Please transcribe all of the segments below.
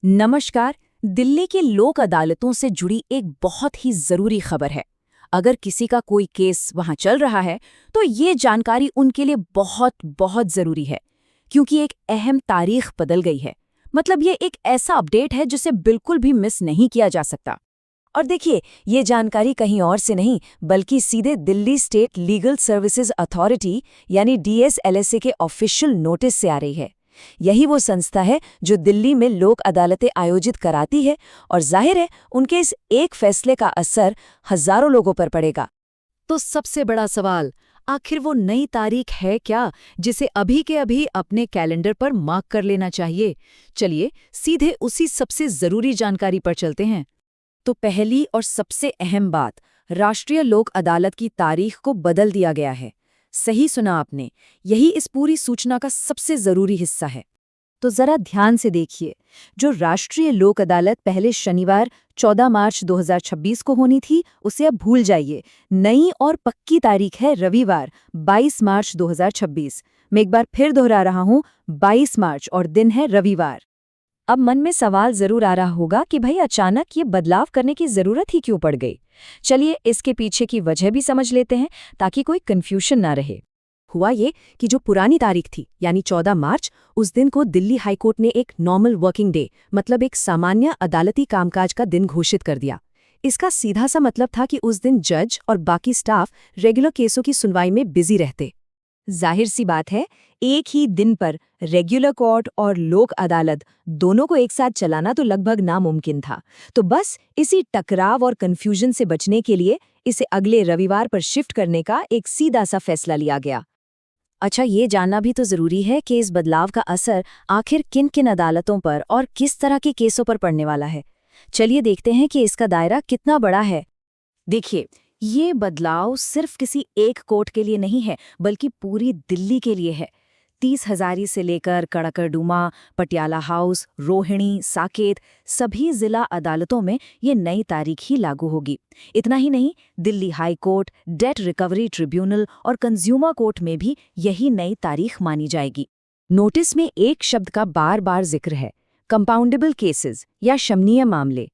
नमस्कार। दिल्ली की लोक अदालतों से जुड़ी एक बहुत ही जरूरी खबर है। अगर किसी का कोई केस वहां चल रहा है तो ये जानकारी उनके लिए बहुत बहुत जरूरी है, क्योंकि एक अहम तारीख बदल गई है। मतलब ये एक ऐसा अपडेट है जिसे बिल्कुल भी मिस नहीं किया जा सकता। और देखिए, ये जानकारी कहीं और से नहीं बल्कि सीधे Delhi state legal services authority यानी DSLSA के ऑफिशियल नोटिस से आ रही है। यही वो संस्था है जो दिल्ली में लोक अदालतें आयोजित कराती है और जाहिर है उनके इस एक फैसले का असर हजारों लोगों पर पड़ेगा। तो सबसे बड़ा सवाल, आखिर वो नई तारीख है क्या जिसे अभी के अभी अपने कैलेंडर पर मार्क कर लेना चाहिए? चलिए सीधे उसी सबसे जरूरी जानकारी पर चलते हैं। तो पहली और सबसे अहम बात, राष्ट्रीय लोक अदालत की तारीख को बदल दिया गया है। सही सुना आपने, यही इस पूरी सूचना का सबसे जरूरी हिस्सा है। तो जरा ध्यान से देखिए, जो राष्ट्रीय लोक अदालत पहले शनिवार 14 मार्च 2026 को होनी थी, उसे अब भूल जाइए। नई और पक्की तारीख है रविवार 22 मार्च 2026। मैं एक बार फिर दोहरा रहा हूं, 22 मार्च और दिन है रविवार। अब मन में सवाल जरूर आ रहा होगा कि भाई अचानक ये बदलाव करने की जरूरत ही क्यों पड़ गई। चलिए इसके पीछे की वजह भी समझ लेते हैं ताकि कोई कंफ्यूजन ना रहे। हुआ ये कि जो पुरानी तारीख थी यानी 14 मार्च, उस दिन को दिल्ली हाईकोर्ट ने एक नॉर्मल वर्किंग डे, मतलब एक सामान्य अदालती कामकाज का दिन घोषित कर दिया। इसका सीधा सा मतलब था कि उस दिन जज और बाकी स्टाफ रेगुलर केसों की सुनवाई में बिजी रहते। जाहिर सी बात है, एक ही दिन पर रेगुलर कोर्ट और लोक अदालत दोनों को एक साथ चलाना तो लगभग नामुमकिन था। तो बस इसी टकराव और कंफ्यूजन से बचने के लिए इसे अगले रविवार पर शिफ्ट करने का एक सीधा सा फैसला लिया गया। अच्छा, ये जानना भी तो जरूरी है कि इस बदलाव का असर आखिर किन किन अदालतों पर और किस तरह के केसों पर पड़ने वाला है। चलिए देखते हैं कि इसका दायरा कितना बड़ा है। देखिए, ये बदलाव सिर्फ किसी एक कोर्ट के लिए नहीं है, बल्कि पूरी दिल्ली के लिए है। 30 हजारी से लेकर कड़कड़डूमा, पटियाला हाउस, रोहिणी, साकेत, सभी जिला अदालतों में ये नई तारीख ही लागू होगी। इतना ही नहीं, Delhi high court, date recovery tribunal और कंज्यूमर कोर्ट में भी यही नई तारीख मानी जाएगी। नोटिस में एक शब्द का बार बार जिक्र है, कंपाउंडेबल केसेस या शमनीय मामले।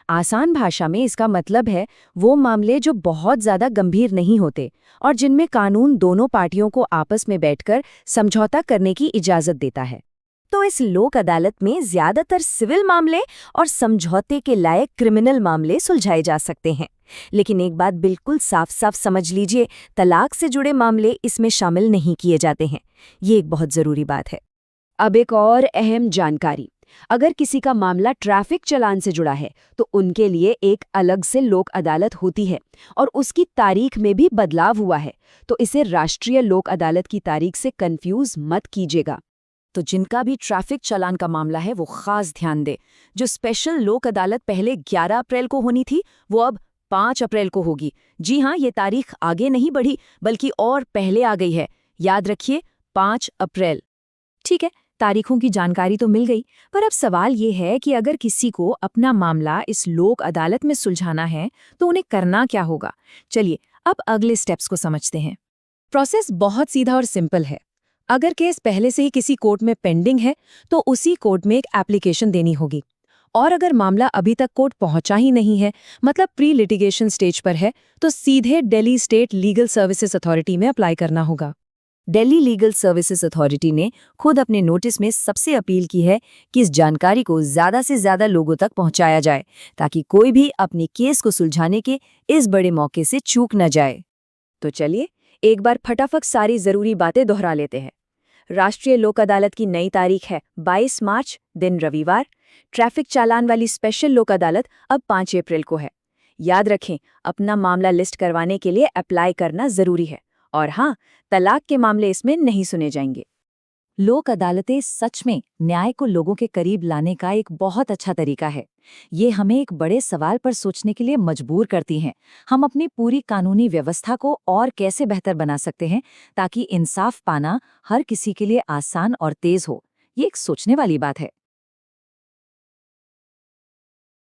आसान भाषा में इसका मतलब है वो मामले जो बहुत ज्यादा गंभीर नहीं होते और जिनमें कानून दोनों पार्टियों को आपस में बैठकर समझौता करने की इजाजत देता है। तो इस लोक अदालत में ज्यादातर सिविल मामले और समझौते के लायक क्रिमिनल मामले सुलझाए जा सकते हैं। लेकिन एक बात बिल्कुल साफ साफ समझ लीजिए, तलाक से जुड़े मामले इसमें शामिल नहीं किए जाते हैं। ये एक बहुत जरूरी बात है। अब एक और अहम जानकारी, अगर किसी का मामला ट्रैफिक चालान से जुड़ा है तो उनके लिए एक अलग से लोक अदालत होती है और उसकी तारीख में भी बदलाव हुआ है। तो इसे राष्ट्रीय लोक अदालत की तारीख से कंफ्यूज मत कीजिएगा। तो जिनका भी ट्रैफिक चालान का मामला है वो खास ध्यान दे। जो स्पेशल लोक अदालत पहले 11 अप्रैल को होनी थी, वो अब 5 अप्रैल को होगी। जी हाँ, ये तारीख आगे नहीं बढ़ी बल्कि और पहले आ गई है। याद रखिए, 5 अप्रैल। ठीक है, तारीखों की जानकारी तो मिल गई, पर अब सवाल ये है कि अगर किसी को अपना मामला इस लोक अदालत में सुलझाना है तो उन्हें करना क्या होगा। चलिए अब अगले स्टेप्स को समझते हैं। प्रोसेस बहुत सीधा और सिंपल है। अगर केस पहले से ही किसी कोर्ट में पेंडिंग है तो उसी कोर्ट में एक एप्लीकेशन देनी होगी। और अगर मामला अभी तक कोर्ट पहुंचा ही नहीं है, मतलब प्री लिटिगेशन स्टेज पर है, तो सीधे Delhi state legal services authority में अप्लाई करना होगा। दिल्ली लीगल सर्विसेज अथॉरिटी ने खुद अपने नोटिस में सबसे अपील की है कि इस जानकारी को ज़्यादा से ज़्यादा लोगों तक पहुंचाया जाए ताकि कोई भी अपने केस को सुलझाने के इस बड़े मौके से चूक न जाए। तो चलिए एक बार फटाफट सारी ज़रूरी बातें दोहरा लेते हैं। राष्ट्रीय लोक अदालत की नई तारीख है 22 मार्च, दिन रविवार। ट्रैफिक चालान वाली स्पेशल लोक अदालत अब 5 अप्रैल को है। याद रखें, अपना मामला लिस्ट करवाने के लिए अप्लाई करना ज़रूरी है। और हाँ, तलाक के मामले इसमें नहीं सुने जाएंगे। लोक अदालतें सच में न्याय को लोगों के करीब लाने का एक बहुत अच्छा तरीका है। ये हमें एक बड़े सवाल पर सोचने के लिए मजबूर करती हैं। हम अपनी पूरी कानूनी व्यवस्था को और कैसे बेहतर बना सकते हैं ताकि इंसाफ पाना हर किसी के लिए आसान और तेज हो। ये एक सोचने वाली बात है।